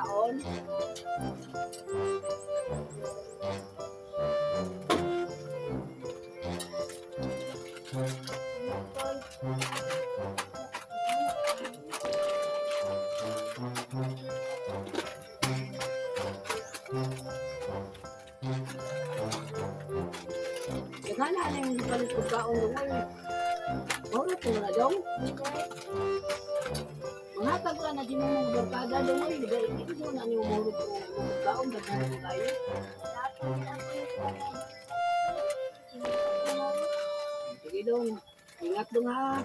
pagkaon. Kaya na yung palit pagkaon doon. Oras ko na daw. Mangatag ka na din mong barkada doon. Hindi mo na niyo murot o pagkaon. Daghan mo tayo. Sige doon. Ingat doon ha.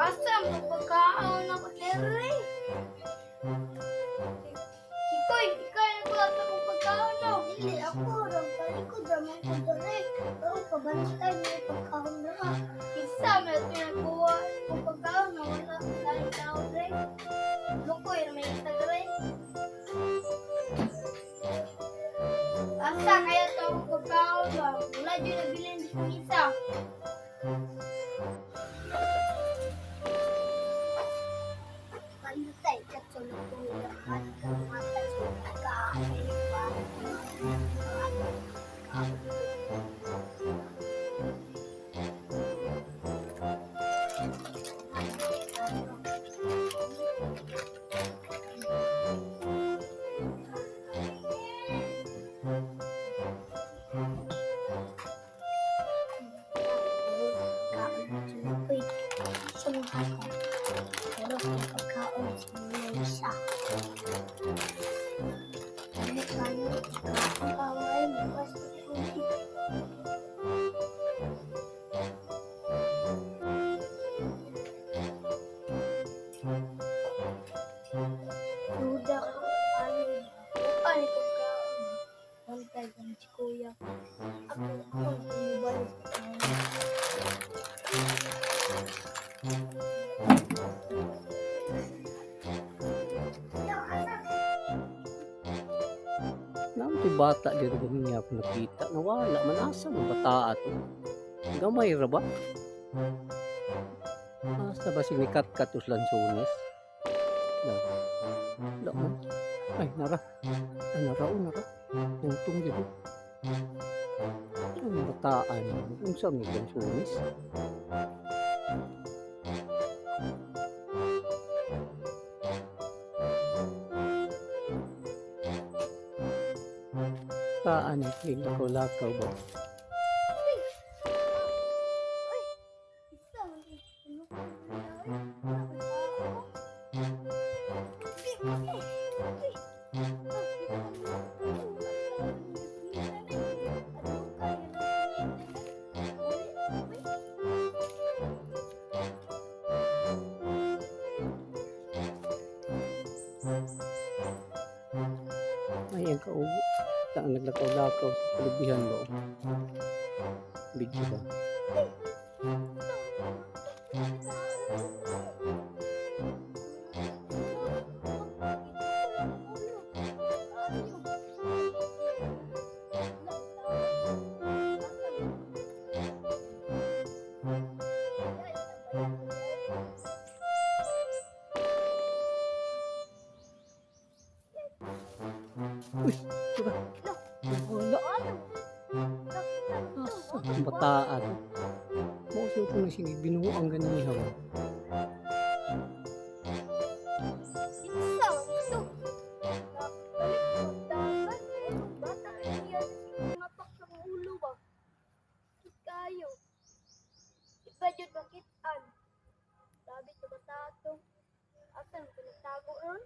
Asa mo pagkaon ako dere? Sikoy, ikaw na ko sa kong pagkaon no. Dili ako, nagpalikod ko naman ko dere. Pero pabantay mo pagkaon na ka. Isa, may pinakuha kong pagkaon na wala dahil tao dere. Lukoy na may isa dere. Asa kaya ito ang pagkaon ba? Wala dyan nabilin sa isa. Pantay ka tulog ko lahat ng mata sa pagkain pa. Kuya, ako bumibalik. Naman ito'y bata dito kami niya ako nakita. Nawala, manasa ng bata ato. Gamay ra ba? Asa ba si Kat-Katus Lansones? Wala man. Ay, nara. Ay, nara. Yung tunggil. Ang bataan. Kung saan may Lansones? Bataan. Lakaw-lakaw ba? Ay, ang kaubo. Saan naglakaw-lakaw sa palubihan mo? Video ba? Uy, diba? Wala. Asa ang bataan? Mo sa ito na sige, binuang ganihaw. Isa, ito. Dagat. Bata rin yan. Mapak sa ulo ba? Kayo. Iba yun makitaan. Sabi sa bata ito. Asan ko nagtago ron?